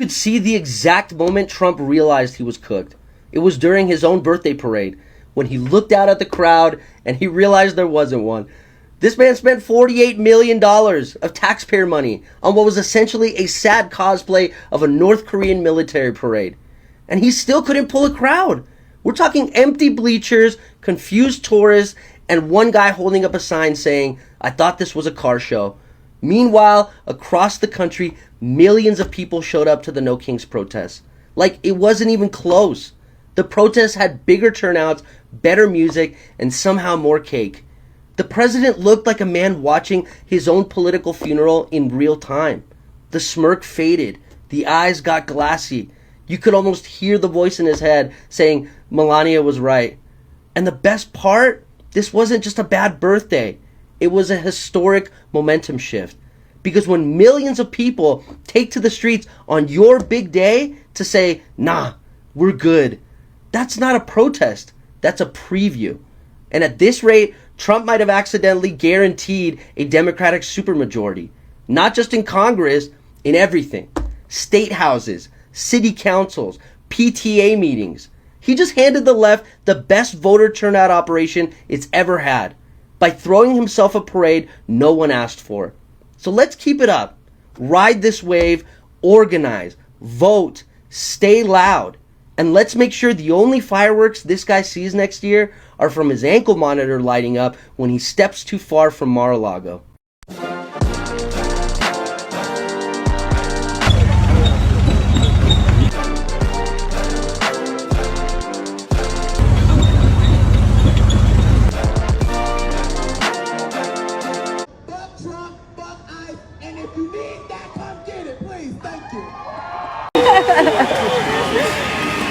Could see the exact moment Trump realized he was cooked. It was during his own birthday parade when he looked out at the crowd and he realized there wasn't one. This man spent $48 million of taxpayer money on what was essentially a sad cosplay of a North Korean military parade. And he still couldn't pull a crowd. We're talking empty bleachers, confused tourists, and one guy holding up a sign saying, "I thought this was a car show." Meanwhile, across the country, millions of people showed up to the No Kings protests. Like it wasn't even close. The protests had bigger turnouts, better music, and somehow more cake. The president looked like a man watching his own political funeral in real time. The smirk faded. The eyes got glassy. You could almost hear the voice in his head saying Melania was right. And the best part, this wasn't just a bad birthday. It was a historic momentum shift. Because when millions of people take to the streets on your big day to say, "Nah, we're good," that's not a protest. That's a preview. And at this rate, Trump might have accidentally guaranteed a Democratic supermajority. Not just in Congress, in everything. State houses, city councils, PTA meetings. He just handed the left the best voter turnout operation it's ever had by throwing himself a parade no one asked for. So let's keep it up. Ride this wave, organize, vote, stay loud, and let's make sure the only fireworks this guy sees next year are from his ankle monitor lighting up when he steps too far from Mar-a-Lago.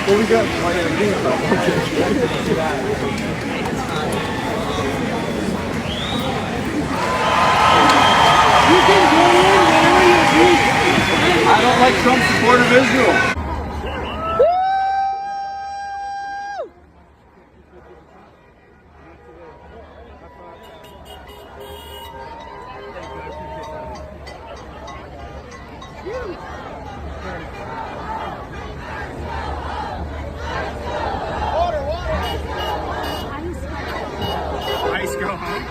Well, we got I don't like Trump's support of Israel. Ice go home.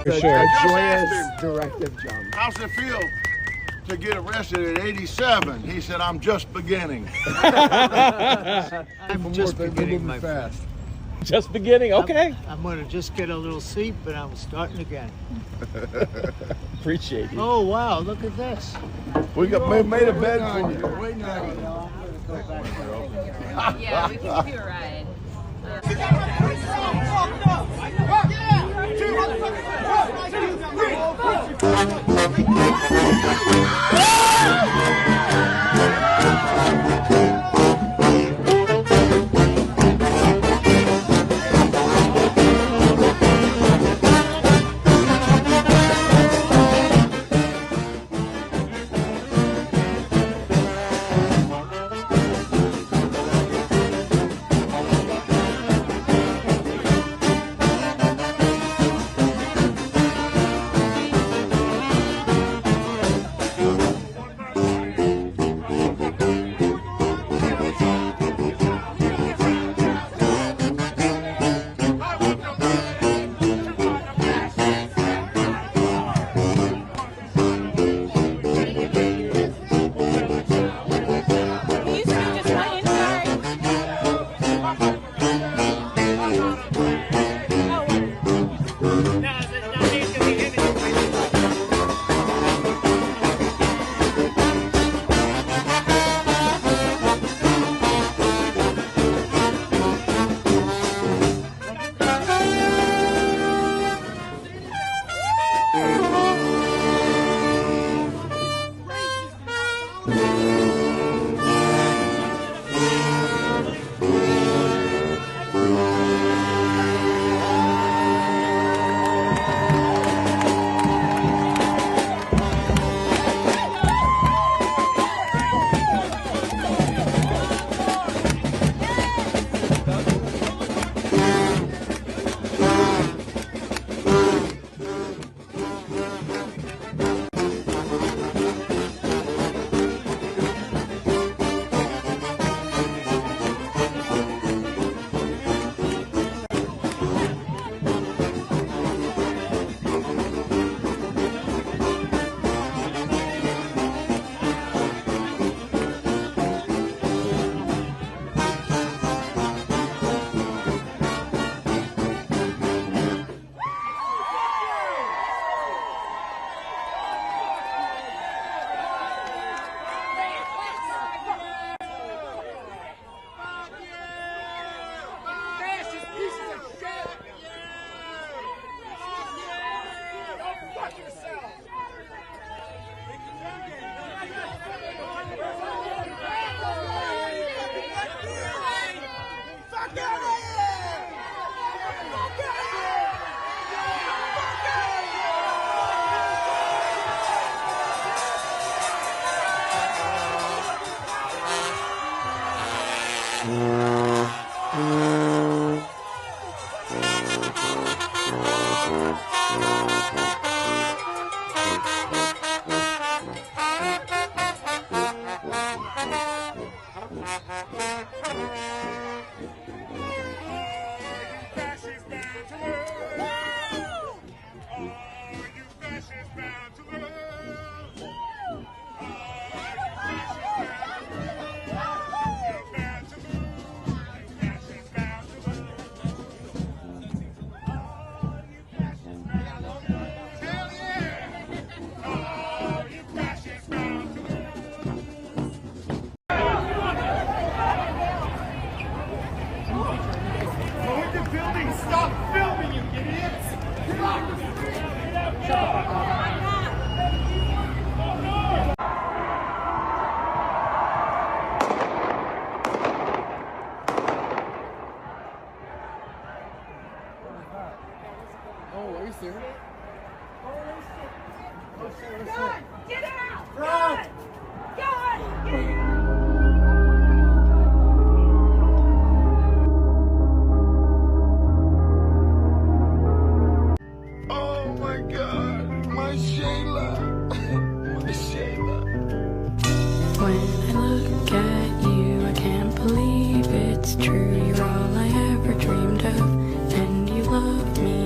For sure. A joyous directive jump. How's it feel to get arrested at 87? He said, "I'm just beginning." I'm just beginning, my fast. Just beginning, okay. I'm going to just get a little sleep, but I'm starting again. Appreciate you. Oh, wow, look at this. We made a bed for you. Waiting on you. Yeah, we can give you a ride. Oh my God, my Shayla, my Shayla. When I look at you, I can't believe it's true. You're all I ever dreamed of, and you love me.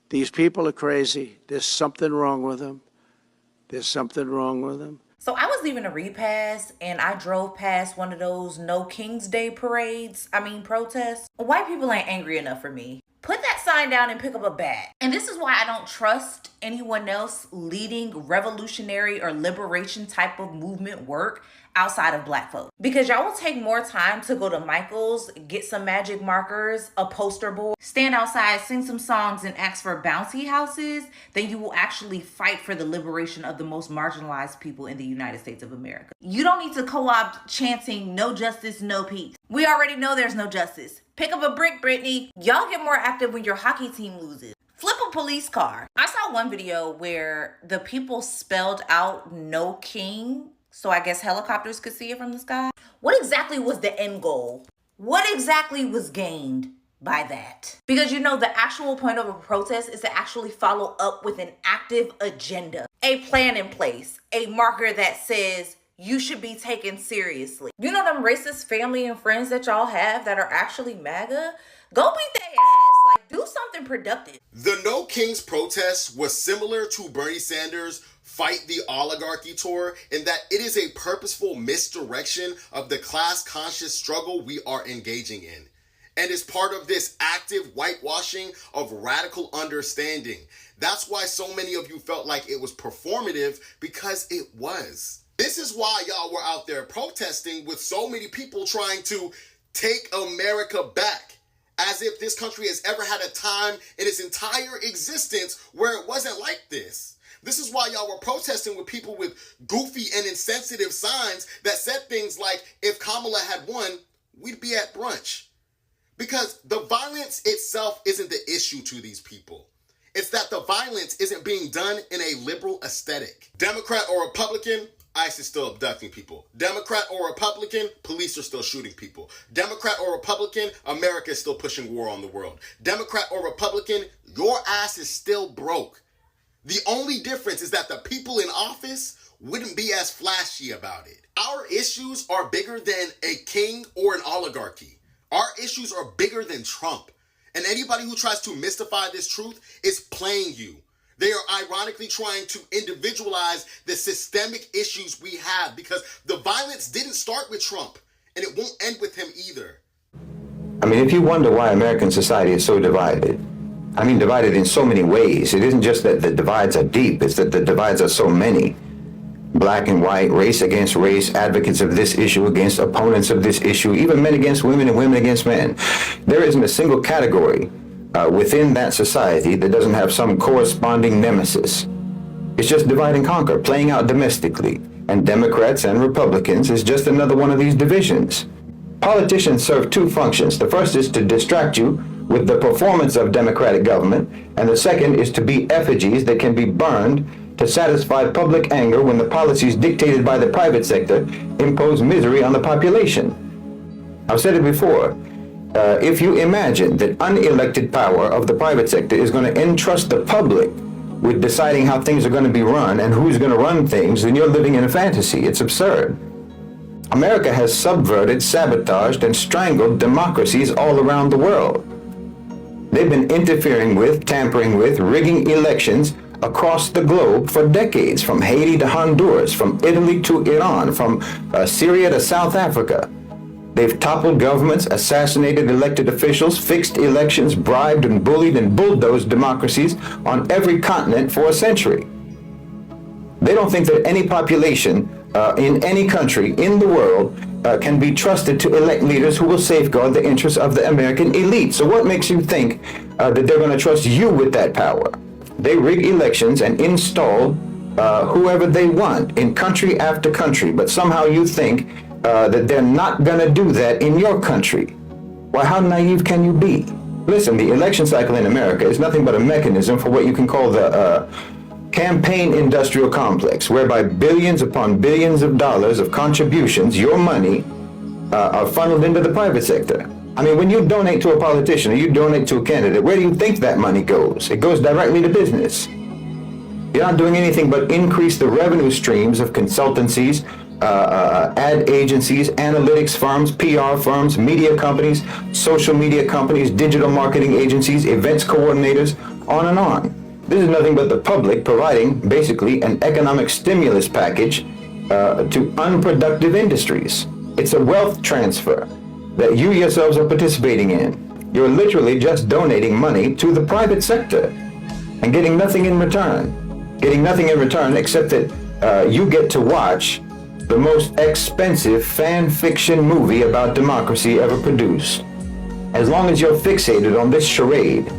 These people are crazy. There's something wrong with them. There's something wrong with them. So I was leaving a repass and I drove past one of those No King's Day protests. White people ain't angry enough for me. Put that sign down and pick up a bat. And this is why I don't trust anyone else leading revolutionary or liberation type of movement work outside of Black folk. Because y'all will take more time to go to Michael's, get some magic markers, a poster board, stand outside, sing some songs, and ask for bouncy houses than you will actually fight for the liberation of the most marginalized people in the United States of America. You don't need to co-opt chanting no justice, no peace. We already know there's no justice. Pick up a brick, Brittany. Y'all get more active when your hockey team loses. Flip a police car. I saw one video where the people spelled out no king, so I guess helicopters could see it from the sky. What exactly was the end goal? What exactly was gained by that? Because you know, the actual point of a protest is to actually follow up with an active agenda, a plan in place, a marker that says you should be taken seriously. You know them racist family and friends that y'all have that are actually MAGA? Go beat their ass. Like, do something productive. The No Kings protest was similar to Bernie Sanders' Fight the Oligarchy tour in that it is a purposeful misdirection of the class-conscious struggle we are engaging in, and is part of this active whitewashing of radical understanding. That's why so many of you felt like it was performative, because it was. This is why y'all were out there protesting with so many people trying to take America back, as if this country has ever had a time in its entire existence where it wasn't like this. This is why y'all were protesting with people with goofy and insensitive signs that said things like, if Kamala had won, we'd be at brunch. Because the violence itself isn't the issue to these people. It's that the violence isn't being done in a liberal aesthetic. Democrat or Republican, ICE is still abducting people. Democrat or Republican, police are still shooting people. Democrat or Republican, America is still pushing war on the world. Democrat or Republican, your ass is still broke. The only difference is that the people in office wouldn't be as flashy about it. Our issues are bigger than a king or an oligarchy. Our issues are bigger than Trump. And anybody who tries to mystify this truth is playing you. They are ironically trying to individualize the systemic issues we have, because the violence didn't start with Trump, and it won't end with him either. I mean, if you wonder why American society is so divided, I mean divided in so many ways. It isn't just that the divides are deep, it's that the divides are so many. Black and white, race against race, advocates of this issue against opponents of this issue, even men against women and women against men. There isn't a single category within that society that doesn't have some corresponding nemesis. It's just divide and conquer, playing out domestically. And Democrats and Republicans is just another one of these divisions. Politicians serve two functions. The first is to distract you with the performance of democratic government, and the second is to be effigies that can be burned to satisfy public anger when the policies dictated by the private sector impose misery on the population. I've said it before. If you imagine that unelected power of the private sector is going to entrust the public with deciding how things are going to be run and who's going to run things, then you're living in a fantasy. It's absurd. America has subverted, sabotaged, and strangled democracies all around the world. They've been interfering with, tampering with, rigging elections across the globe for decades, from Haiti to Honduras, from Italy to Iran, from Syria to South Africa. They've toppled governments, assassinated elected officials, fixed elections, bribed and bullied and bulldozed democracies on every continent for a century. They don't think that any population in any country in the world can be trusted to elect leaders who will safeguard the interests of the American elite. So what makes you think that they're going to trust you with that power? They rig elections and install whoever they want in country after country, but somehow you think that they're not going to do that in your country. Why, how naive can you be? Listen, the election cycle in America is nothing but a mechanism for what you can call the campaign industrial complex, whereby billions upon billions of dollars of contributions, your money, are funneled into the private sector. I mean, when you donate to a politician or you donate to a candidate, where do you think that money goes? It goes directly to business. You're not doing anything but increase the revenue streams of consultancies, ad agencies, analytics firms, PR firms, media companies, social media companies, digital marketing agencies, events coordinators, on and on. This is nothing but the public providing basically an economic stimulus package to unproductive industries. It's a wealth transfer that you yourselves are participating in. You're literally just donating money to the private sector and getting nothing in return. Getting nothing in return except that you get to watch the most expensive fan fiction movie about democracy ever produced. As long as you're fixated on this charade,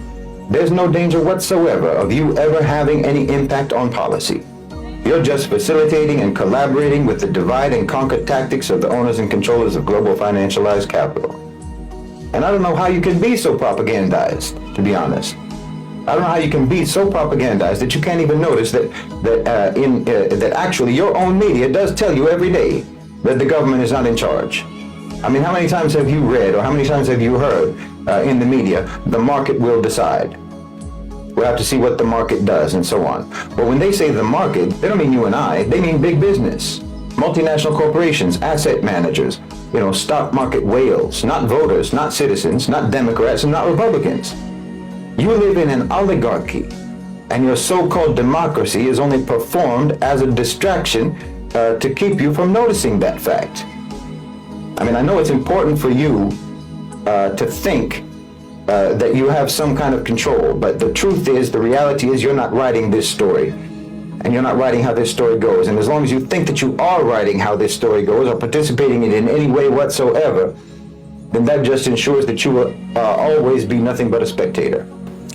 there's no danger whatsoever of you ever having any impact on policy. You're just facilitating and collaborating with the divide and conquer tactics of the owners and controllers of global financialized capital. And I don't know how you can be so propagandized, to be honest. I don't know how you can be so propagandized that you can't even notice that actually your own media does tell you every day that the government is not in charge. I mean, how many times have you read or how many times have you heard in the media, the market will decide? We'll have to see what the market does and so on. But when they say the market, they don't mean you and I, they mean big business. Multinational corporations, asset managers, stock market whales, not voters, not citizens, not Democrats, and not Republicans. You live in an oligarchy, and your so-called democracy is only performed as a distraction to keep you from noticing that fact. I mean, I know it's important for you to think that you have some kind of control, but the truth is, the reality is you're not writing this story, and you're not writing how this story goes. And as long as you think that you are writing how this story goes or participating in it in any way whatsoever, then that just ensures that you will always be nothing but a spectator.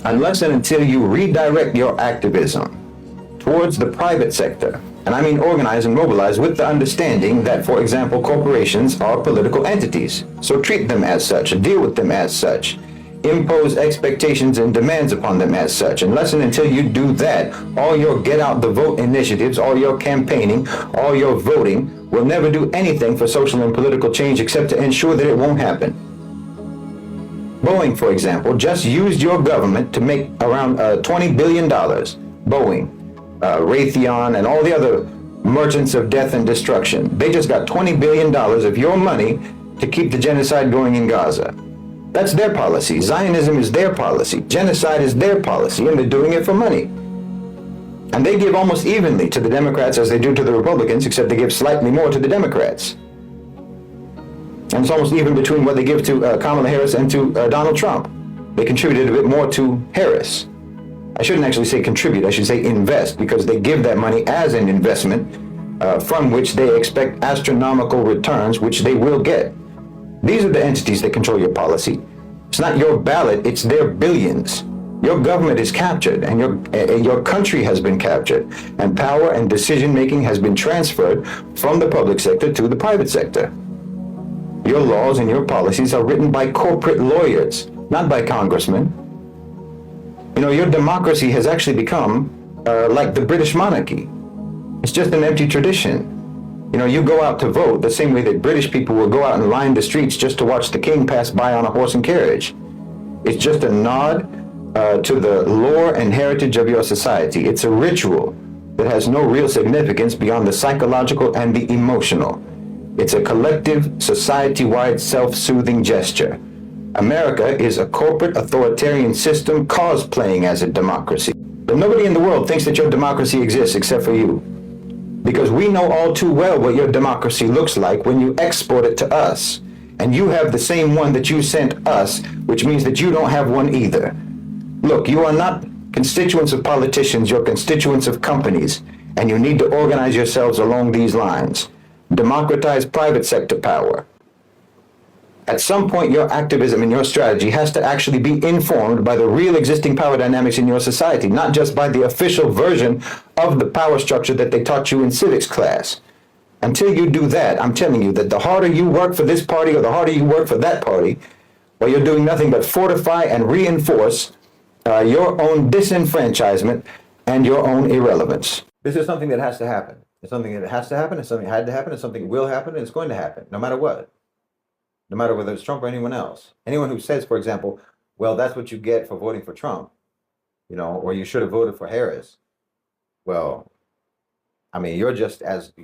Unless and until you redirect your activism towards the private sector, and I mean organize and mobilize with the understanding that, for example, corporations are political entities. So treat them as such, deal with them as such, impose expectations and demands upon them as such. Unless and until you do that, all your get out the vote initiatives, all your campaigning, all your voting will never do anything for social and political change except to ensure that it won't happen. Boeing, for example, just used your government to make around $20 billion. Boeing, Raytheon, and all the other merchants of death and destruction. They just got $20 billion of your money to keep the genocide going in Gaza. That's their policy. Zionism is their policy. Genocide is their policy, and they're doing it for money. And they give almost evenly to the Democrats as they do to the Republicans, except they give slightly more to the Democrats. And it's almost even between what they give to Kamala Harris and to Donald Trump. They contributed a bit more to Harris. I shouldn't actually say contribute, I should say invest, because they give that money as an investment from which they expect astronomical returns, which they will get. These are the entities that control your policy. It's not your ballot, it's their billions. Your government is captured, and your country has been captured, and power and decision-making has been transferred from the public sector to the private sector. Your laws and your policies are written by corporate lawyers, not by congressmen. Your democracy has actually become like the British monarchy. It's just an empty tradition. You go out to vote the same way that British people will go out and line the streets just to watch the king pass by on a horse and carriage. It's just a nod to the lore and heritage of your society. It's a ritual that has no real significance beyond the psychological and the emotional. It's a collective, society-wide, self-soothing gesture. America is a corporate authoritarian system cosplaying as a democracy. But nobody in the world thinks that your democracy exists except for you. Because we know all too well what your democracy looks like when you export it to us. And you have the same one that you sent us, which means that you don't have one either. Look, you are not constituents of politicians, you're constituents of companies, and you need to organize yourselves along these lines. Democratize private sector power. At some point, your activism and your strategy has to actually be informed by the real existing power dynamics in your society, not just by the official version of the power structure that they taught you in civics class. Until you do that, I'm telling you that the harder you work for this party or the harder you work for that party, well, you're doing nothing but fortify and reinforce your own disenfranchisement and your own irrelevance. This is something that has to happen. It's something that has to happen. It's something that had to happen. It's something that will happen. And it's going to happen, no matter what. No matter whether it's Trump or anyone else. Anyone who says, for example, well, that's what you get for voting for Trump, or you should have voted for Harris. Well, I mean, you're just as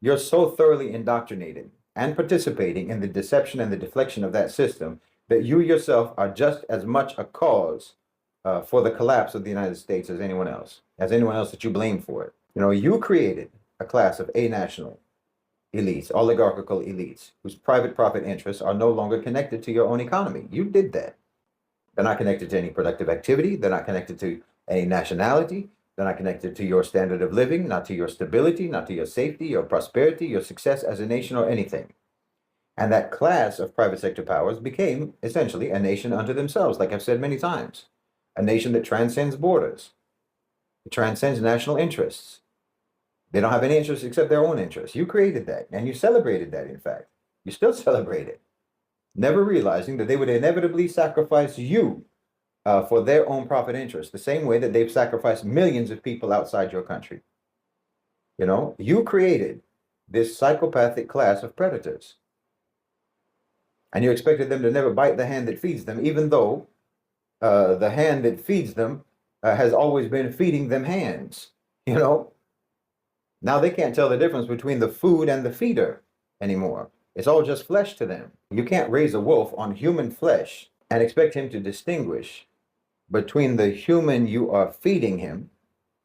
You're so thoroughly indoctrinated and participating in the deception and the deflection of that system that you yourself are just as much a cause for the collapse of the United States as anyone else that you blame for it. You know, you created a class of national elites, oligarchical elites, whose private profit interests are no longer connected to your own economy. You did that. They're not connected to any productive activity. They're not connected to any nationality. They're not connected to your standard of living, not to your stability, not to your safety, your prosperity, your success as a nation, or anything. And that class of private sector powers became essentially a nation unto themselves, like I've said many times. A nation that transcends borders. It transcends national interests. They don't have any interests except their own interests. You created that, and you celebrated that, in fact. You still celebrate it, never realizing that they would inevitably sacrifice you for their own profit interests, the same way that they've sacrificed millions of people outside your country. You know, you created this psychopathic class of predators. And you expected them to never bite the hand that feeds them, even though the hand that feeds them has always been feeding them hands. You know, now they can't tell the difference between the food and the feeder anymore. It's all just flesh to them. You can't raise a wolf on human flesh and expect him to distinguish between the human you are feeding him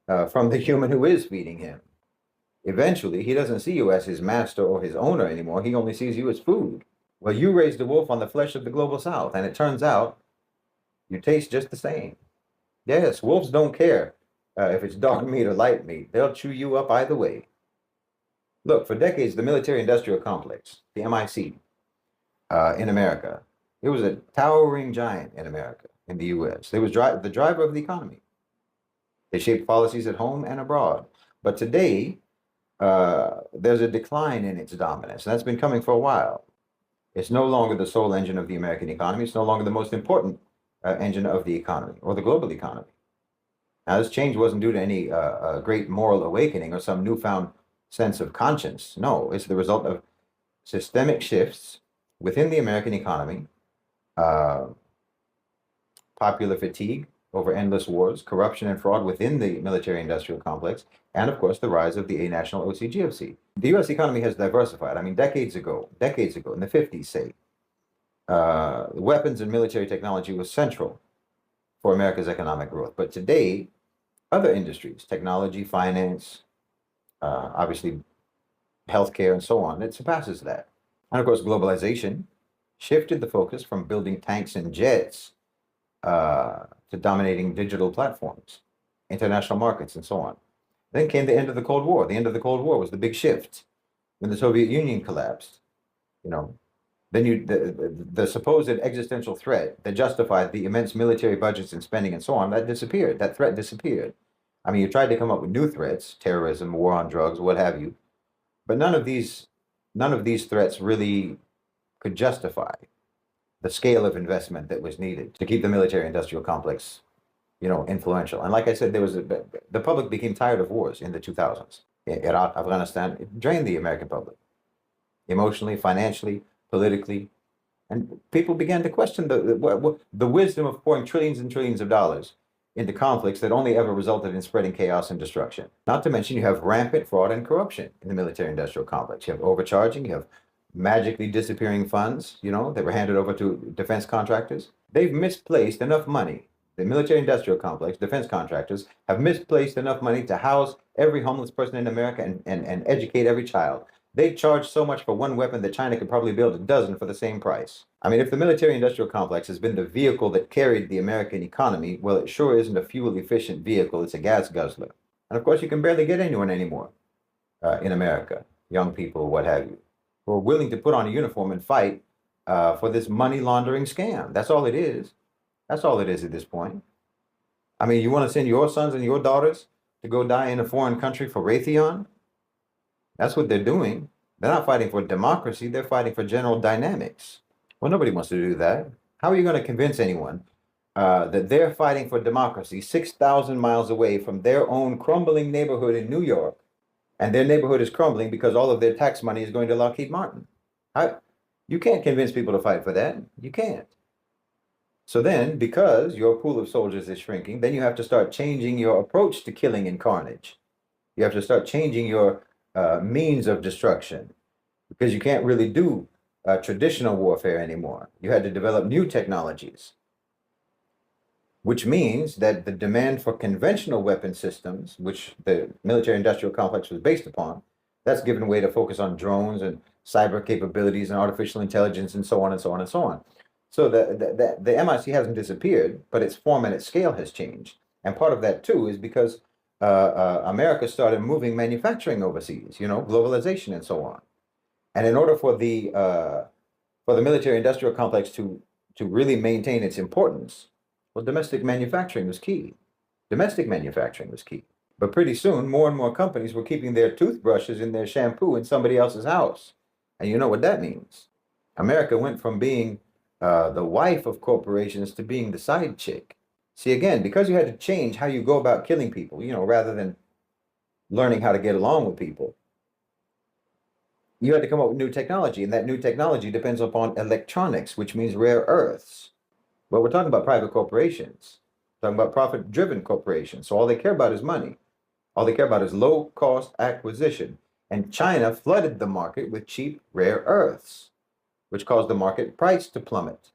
from the human who is feeding him. Eventually, he doesn't see you as his master or his owner anymore. He only sees you as food. Well, you raised a wolf on the flesh of the global south, and it turns out you taste just the same. Yes, wolves don't care if it's dark meat or light meat. They'll chew you up either way. Look, for decades, the military-industrial complex, the MIC, in America, it was a towering giant in America, in the U.S. It was the driver of the economy. They shaped policies at home and abroad. But today, there's a decline in its dominance, and that's been coming for a while. It's no longer the sole engine of the American economy. It's no longer the most important engine of the economy or the global economy. Now, this change wasn't due to any great moral awakening or some newfound sense of conscience. No, it's the result of systemic shifts within the American economy, popular fatigue over endless wars, corruption and fraud within the military-industrial complex, and of course, the rise of the national OCGFC. The U.S. economy has diversified. I mean, decades ago, in the 50s, say, weapons and military technology was central for America's economic growth. But today, other industries, technology, finance, obviously healthcare, and so on, it surpasses that. And of course, globalization shifted the focus from building tanks and jets to dominating digital platforms, international markets, and so on. Then came the end of the Cold War. The end of the Cold War was the big shift when the Soviet Union collapsed. You know, then the supposed existential threat that justified the immense military budgets and spending and so on, that disappeared. That threat disappeared. I mean, you tried to come up with new threats, terrorism, war on drugs, what have you, but none of these threats really could justify the scale of investment that was needed to keep the military-industrial complex, you know, influential. And like I said, the public became tired of wars in the 2000s. Iraq, Afghanistan, it drained the American public, emotionally, financially, politically, and people began to question the wisdom of pouring trillions and trillions of dollars into conflicts that only ever resulted in spreading chaos and destruction. Not to mention, you have rampant fraud and corruption in the military-industrial complex. You have overcharging, you have magically disappearing funds, you know, that were handed over to defense contractors. They've misplaced enough money. The military-industrial complex, defense contractors, have misplaced enough money to house every homeless person in America and educate every child. They charge so much for one weapon that China could probably build a dozen for the same price. I mean, if the military-industrial complex has been the vehicle that carried the American economy, well, it sure isn't a fuel-efficient vehicle. It's a gas guzzler. And of course, you can barely get anyone anymore in America, young people, what have you, who are willing to put on a uniform and fight for this money laundering scam. That's all it is. That's all it is at this point. I mean, you want to send your sons and your daughters to go die in a foreign country for Raytheon? That's what they're doing. They're not fighting for democracy. They're fighting for General Dynamics. Well, nobody wants to do that. How are you going to convince anyone that they're fighting for democracy 6,000 miles away from their own crumbling neighborhood in New York, and their neighborhood is crumbling because all of their tax money is going to Lockheed Martin? You can't convince people to fight for that. You can't. So then, because your pool of soldiers is shrinking, then you have to start changing your approach to killing and carnage. You have to start changing your means of destruction, because you can't really do traditional warfare anymore. You had to develop new technologies, which means that the demand for conventional weapon systems, which the military-industrial complex was based upon, that's given way to focus on drones and cyber capabilities and artificial intelligence and so on and so on and so on. So the MIC hasn't disappeared, but its form and its scale has changed. And part of that too is because America started moving manufacturing overseas, globalization and so on. And in order for the military-industrial complex to really maintain its importance, well, domestic manufacturing was key. Domestic manufacturing was key. But pretty soon, more and more companies were keeping their toothbrushes and their shampoo in somebody else's house. And you know what that means. America went from being the wife of corporations to being the side chick. See, again, because you had to change how you go about killing people, rather than learning how to get along with people, you had to come up with new technology. And that new technology depends upon electronics, which means rare earths. But we're talking about private corporations, talking about profit-driven corporations. So all they care about is money. All they care about is low-cost acquisition. And China flooded the market with cheap rare earths, which caused the market price to plummet.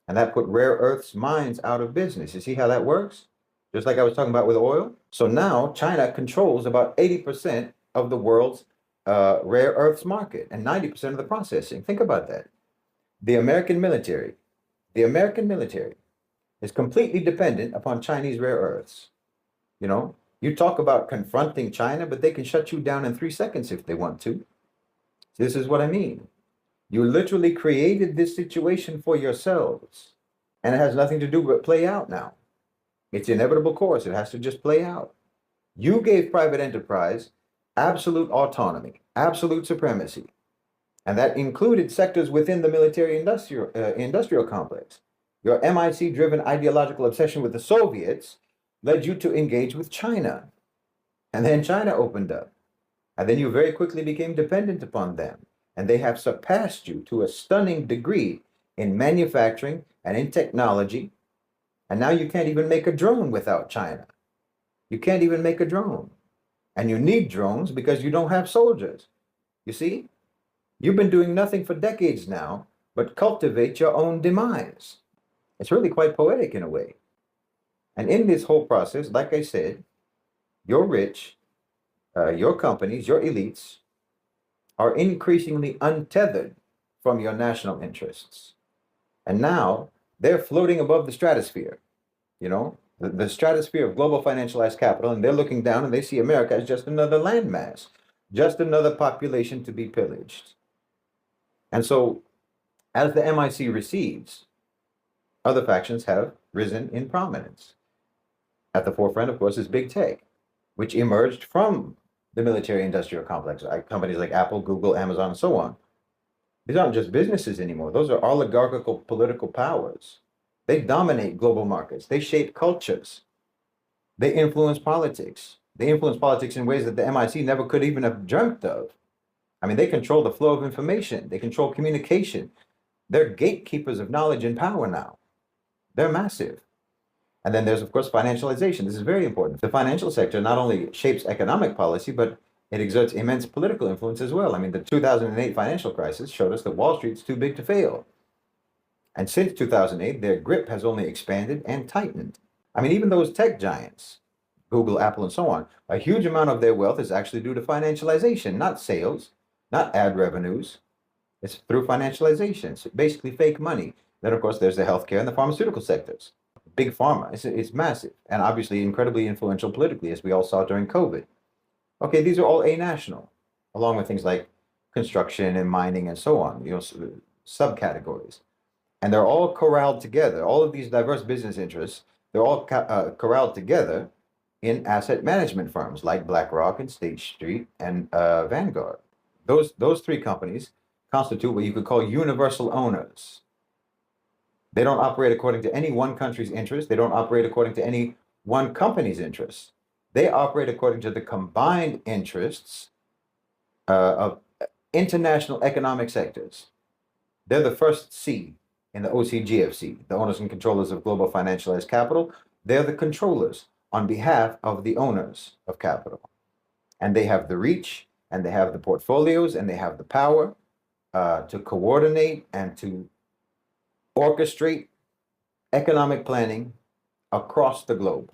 And that put rare earths mines out of business. You see how that works? Just like I was talking about with oil. So now China controls about 80% of the world's rare earths market and 90% of the processing. Think about that. The American military is completely dependent upon Chinese rare earths. You talk about confronting China, but they can shut you down in 3 seconds if they want to. This is what I mean. You literally created this situation for yourselves, and it has nothing to do but play out now. It's inevitable course. It has to just play out. You gave private enterprise absolute autonomy, absolute supremacy, and that included sectors within the military-industrial complex. Your MIC-driven ideological obsession with the Soviets led you to engage with China. And then China opened up. And then you very quickly became dependent upon them. And they have surpassed you to a stunning degree in manufacturing and in technology. And now you can't even make a drone without China. You can't even make a drone. And you need drones because you don't have soldiers. You see? You've been doing nothing for decades now but cultivate your own demise. It's really quite poetic in a way. And in this whole process, like I said, your rich, your companies, your elites are increasingly untethered from your national interests. And now they're floating above the stratosphere, the stratosphere of global financialized capital, and they're looking down and they see America as just another landmass, just another population to be pillaged. And so as the MIC recedes, other factions have risen in prominence. At the forefront, of course, is big tech, which emerged from the military-industrial complex, companies like Apple, Google, Amazon, and so on. These aren't just businesses anymore. Those are oligarchical political powers. They dominate global markets. They shape cultures. They influence politics. They influence politics in ways that the MIC never could even have dreamt of. I mean, they control the flow of information. They control communication. They're gatekeepers of knowledge and power now. They're massive. And then there's, of course, financialization. This is very important. The financial sector not only shapes economic policy, but it exerts immense political influence as well. I mean, the 2008 financial crisis showed us that Wall Street's too big to fail. And since 2008, their grip has only expanded and tightened. I mean, even those tech giants, Google, Apple, and so on, a huge amount of their wealth is actually due to financialization, not sales, not ad revenues. It's through financialization. It's basically fake money. Then, of course, there's the healthcare and the pharmaceutical sectors. Big pharma, it's massive, and obviously incredibly influential politically, as we all saw during COVID. Okay, these are all a-national, along with things like construction and mining and so on, subcategories. And they're all corralled together. All of these diverse business interests, they're all corralled together in asset management firms like BlackRock and State Street and Vanguard. Those three companies constitute what you could call universal owners. They don't operate according to any one country's interests. They don't operate according to any one company's interests. They operate according to the combined interests of international economic sectors. They're the first C in the OCGFC, the owners and controllers of global financialized capital. They're the controllers on behalf of the owners of capital. And they have the reach and they have the portfolios, and they have the power to coordinate and to orchestrate economic planning across the globe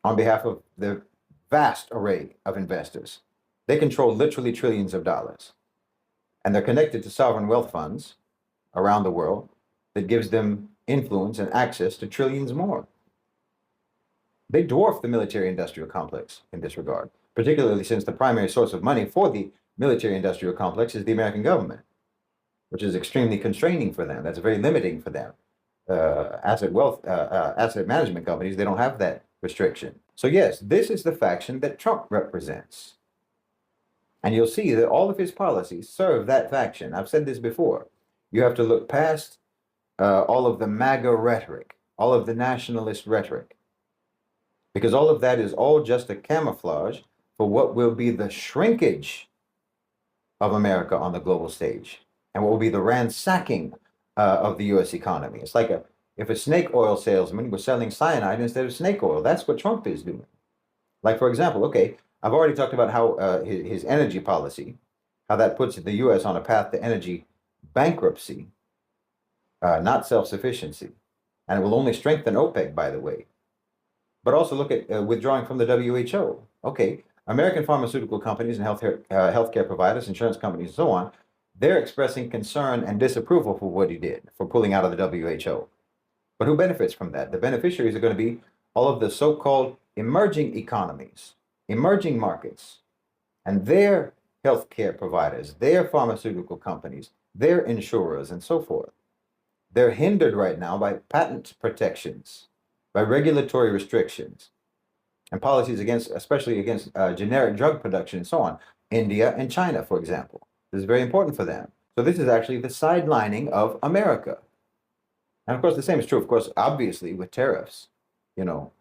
on behalf of the vast array of investors. They control literally trillions of dollars, and they're connected to sovereign wealth funds around the world that gives them influence and access to trillions more. They dwarf the military-industrial complex in this regard, particularly since the primary source of money for the military-industrial complex is the American government, which is extremely constraining for them. That's very limiting for them. Asset management companies, they don't have that restriction. So yes, this is the faction that Trump represents. And you'll see that all of his policies serve that faction. I've said this before. You have to look past all of the MAGA rhetoric, all of the nationalist rhetoric, because all of that is all just a camouflage for what will be the shrinkage of America on the global stage and what will be the ransacking of the U.S. economy. It's like if a snake oil salesman was selling cyanide instead of snake oil. That's what Trump is doing. Like, for example, okay, I've already talked about how his energy policy, how that puts the U.S. on a path to energy bankruptcy, not self-sufficiency. And it will only strengthen OPEC, by the way. But also look at withdrawing from the WHO. Okay, American pharmaceutical companies and healthcare providers, insurance companies, and so on, they're expressing concern and disapproval for what he did, for pulling out of the WHO. But who benefits from that? The beneficiaries are going to be all of the so-called emerging economies, emerging markets, and their healthcare providers, their pharmaceutical companies, their insurers, and so forth. They're hindered right now by patent protections, by regulatory restrictions, and policies against, especially against generic drug production and so on. India and China, for example. This is very important for them. So this is actually the sidelining of America. And of course, the same is true, of course, obviously, with tariffs. You know,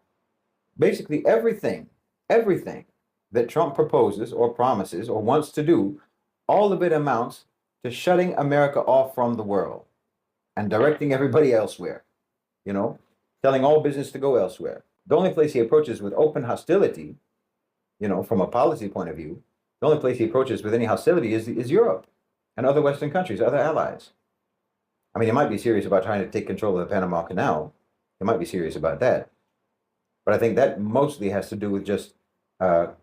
basically everything that Trump proposes or promises or wants to do, all of it amounts to shutting America off from the world and directing everybody elsewhere, you know, telling all business to go elsewhere. The only place he approaches with open hostility, you know, from a policy point of view, the only place he approaches with any hostility is Europe and other Western countries, other allies. I mean, he might be serious about trying to take control of the Panama Canal. He might be serious about that. But I think that mostly has to do with just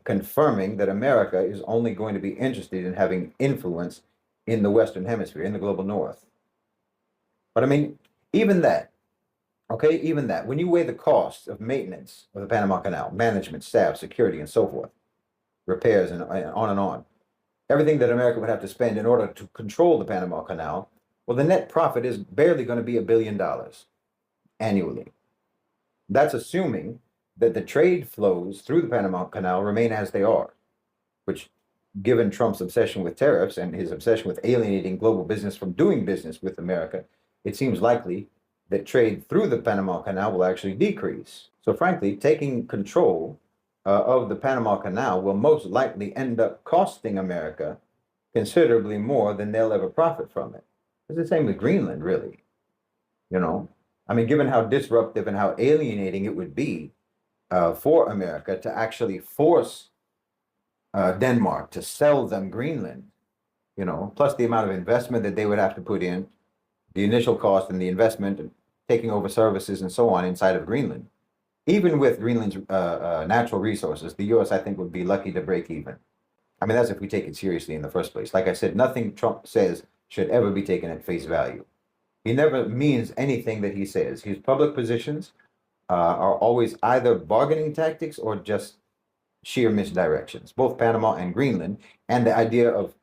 confirming that America is only going to be interested in having influence in the Western Hemisphere, in the global North. But I mean, even that, okay, even that, when you weigh the costs of maintenance of the Panama Canal, management, staff, security, and so forth, repairs, and on, everything that America would have to spend in order to control the Panama Canal, well, the net profit is barely going to be $1 billion annually. That's assuming that the trade flows through the Panama Canal remain as they are, which, given Trump's obsession with tariffs and his obsession with alienating global business from doing business with America, it seems likely that trade through the Panama Canal will actually decrease. So frankly, taking control of the Panama Canal will most likely end up costing America considerably more than they'll ever profit from it. It's the same with Greenland, really. You know, I mean, given how disruptive and how alienating it would be for America to actually force Denmark to sell them Greenland, you know, plus the amount of investment that they would have to put in, the initial cost and the investment and taking over services and so on inside of Greenland. Even with Greenland's natural resources, the U.S., I think, would be lucky to break even. I mean, that's if we take it seriously in the first place. Like I said, nothing Trump says should ever be taken at face value. He never means anything that he says. His public positions are always either bargaining tactics or just sheer misdirections. Both Panama and Greenland, and the idea of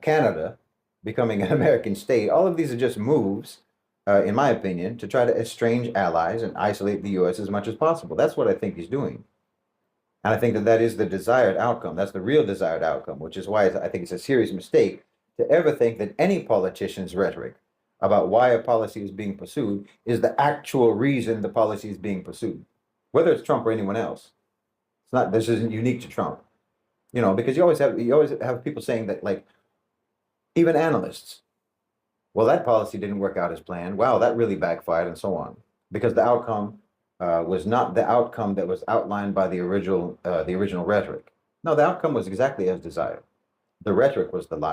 Canada becoming an American state, all of these are just moves, in my opinion, to try to estrange allies and isolate the U.S. as much as possible. That's what I think he's doing. And I think that that is the desired outcome. That's the real desired outcome, which is why I think it's a serious mistake to ever think that any politician's rhetoric about why a policy is being pursued is the actual reason the policy is being pursued, whether it's Trump or anyone else. It's not, this isn't unique to Trump, you know, because you always have people saying that, like, even analysts, well, that policy didn't work out as planned. Wow, that really backfired, and so on, because the outcome was not the outcome that was outlined by the original rhetoric. No, the outcome was exactly as desired. The rhetoric was the lie.